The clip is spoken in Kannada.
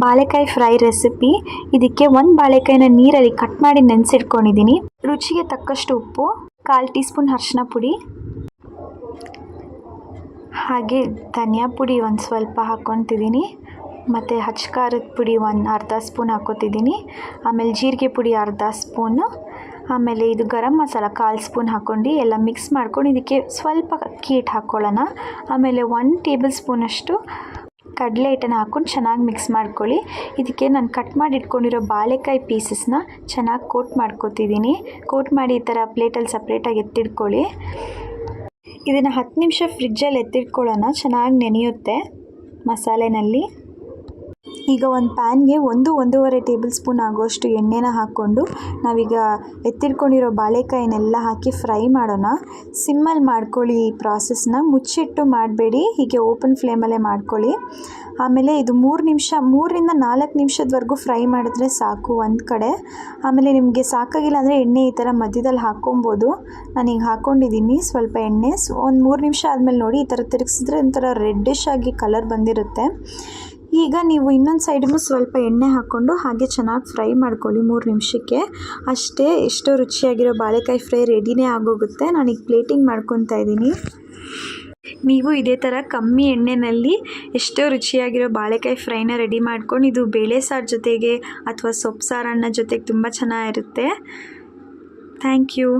ಬಾಳೆಕಾಯಿ ಫ್ರೈ ರೆಸಿಪಿ. ಇದಕ್ಕೆ ಒಂದು ಬಾಳೆಕಾಯಿನ ನೀರಲ್ಲಿ ಕಟ್ ಮಾಡಿ ನೆನೆಸಿಟ್ಕೊಂಡಿದ್ದೀನಿ. ರುಚಿಗೆ ತಕ್ಕಷ್ಟು ಉಪ್ಪು, 1/4 ಟೀ ಸ್ಪೂನ್ ಅರಿಶಿನ ಪುಡಿ, ಹಾಗೆ ಧನಿಯಾ ಪುಡಿ ಒಂದು ಸ್ವಲ್ಪ ಹಾಕ್ಕೊತಿದ್ದೀನಿ, ಮತ್ತು ಖಾರದ ಪುಡಿ ಒಂದು ಅರ್ಧ ಸ್ಪೂನ್ ಹಾಕ್ಕೊತಿದ್ದೀನಿ, ಆಮೇಲೆ ಜೀರಿಗೆ ಪುಡಿ ಅರ್ಧ ಸ್ಪೂನು, ಆಮೇಲೆ ಇದು ಗರಂ ಮಸಾಲ 1/4 ಸ್ಪೂನ್ ಹಾಕ್ಕೊಂಡು ಎಲ್ಲ ಮಿಕ್ಸ್ ಮಾಡ್ಕೊಂಡು ಇದಕ್ಕೆ ಸ್ವಲ್ಪ ಅಕ್ಕಿ ಹಿಟ್ಟು ಹಾಕ್ಕೊಳ್ಳೋಣ. ಆಮೇಲೆ 1 ಟೇಬಲ್ ಸ್ಪೂನಷ್ಟು ಕಡಲೆ ಹಿಟ್ಟನ್ನು ಹಾಕ್ಕೊಂಡು ಚೆನ್ನಾಗಿ ಮಿಕ್ಸ್ ಮಾಡ್ಕೊಳ್ಳಿ. ಇದಕ್ಕೆ ನಾನು ಕಟ್ ಮಾಡಿ ಇಟ್ಕೊಂಡಿರೋ ಬಾಳೆಕಾಯಿ ಪೀಸಸ್ನ ಚೆನ್ನಾಗಿ ಕೋಟ್ ಮಾಡ್ಕೊತಿದ್ದೀನಿ. ಕೋಟ್ ಮಾಡಿ ಈ ಥರ ಪ್ಲೇಟಲ್ಲಿ ಸಪ್ರೇಟಾಗಿ ಎತ್ತಿಟ್ಕೊಳ್ಳಿ. ಇದನ್ನು 10 ನಿಮಿಷ ಫ್ರಿಜ್ಜಲ್ಲಿ ಎತ್ತಿಟ್ಕೊಳ್ಳೋಣ, ಚೆನ್ನಾಗಿ ನೆನೆಯುತ್ತೆ ಮಸಾಲೆನಲ್ಲಿ. ಈಗ ಒಂದು ಪ್ಯಾನ್ಗೆ 1-1.5 ಟೇಬಲ್ ಸ್ಪೂನ್ ಆಗೋಷ್ಟು ಎಣ್ಣೆನ ಹಾಕ್ಕೊಂಡು ನಾವೀಗ ಎತ್ತಿಟ್ಕೊಂಡಿರೋ ಬಾಳೆಕಾಯಿನೆಲ್ಲ ಹಾಕಿ ಫ್ರೈ ಮಾಡೋಣ. ಸಿಮ್ಮಲ್ಲಿ ಮಾಡ್ಕೊಳ್ಳಿ ಈ ಪ್ರಾಸೆಸ್ನ, ಮುಚ್ಚಿಟ್ಟು ಮಾಡಬೇಡಿ, ಹೀಗೆ ಓಪನ್ ಫ್ಲೇಮಲ್ಲೇ ಮಾಡ್ಕೊಳ್ಳಿ. ಆಮೇಲೆ ಇದು 3 ರಿಂದ 4 ನಿಮಿಷದವರೆಗೂ ಫ್ರೈ ಮಾಡಿದ್ರೆ ಸಾಕು ಒಂದು ಕಡೆ. ಆಮೇಲೆ ನಿಮಗೆ ಸಾಕಾಗಿಲ್ಲ ಅಂದರೆ ಎಣ್ಣೆ ಈ ಥರ ಮಧ್ಯದಲ್ಲಿ ಹಾಕ್ಕೊಬೋದು. ನಾನೀಗ ಹಾಕ್ಕೊಂಡಿದ್ದೀನಿ ಸ್ವಲ್ಪ ಎಣ್ಣೆ. ಒಂದು 3 ನಿಮಿಷ ಆದಮೇಲೆ ನೋಡಿ ಈ ಥರ ತಿರುಗಿಸಿದ್ರೆ ಒಂಥರ ರೆಡ್ಡಿಶ್ ಆಗಿ ಕಲರ್ ಬಂದಿರುತ್ತೆ. ಈಗ ನೀವು ಇನ್ನೊಂದು ಸೈಡನ್ನು ಸ್ವಲ್ಪ ಎಣ್ಣೆ ಹಾಕ್ಕೊಂಡು ಹಾಗೆ ಚೆನ್ನಾಗಿ ಫ್ರೈ ಮಾಡ್ಕೊಳ್ಳಿ 3 ನಿಮಿಷಕ್ಕೆ. ಅಷ್ಟೇ, ಎಷ್ಟೋ ರುಚಿಯಾಗಿರೋ ಬಾಳೆಕಾಯಿ ಫ್ರೈ ರೆಡಿನೇ ಆಗೋಗುತ್ತೆ. ನಾನೀಗ ಪ್ಲೇಟಿಂಗ್ ಮಾಡ್ಕೊತಾ ಇದ್ದೀನಿ. ನೀವು ಇದೇ ಥರ ಕಮ್ಮಿ ಎಣ್ಣೆಯಲ್ಲಿ ಎಷ್ಟೋ ರುಚಿಯಾಗಿರೋ ಬಾಳೆಕಾಯಿ ಫ್ರೈನ ರೆಡಿ ಮಾಡ್ಕೊಂಡು ಇದು ಬೇಳೆ ಸಾರು ಜೊತೆಗೆ ಅಥವಾ ಸೊಪ್ಪು ಸಾರು ಅನ್ನ ಜೊತೆಗೆ ತುಂಬ ಚೆನ್ನಾಗಿರುತ್ತೆ. Thank you.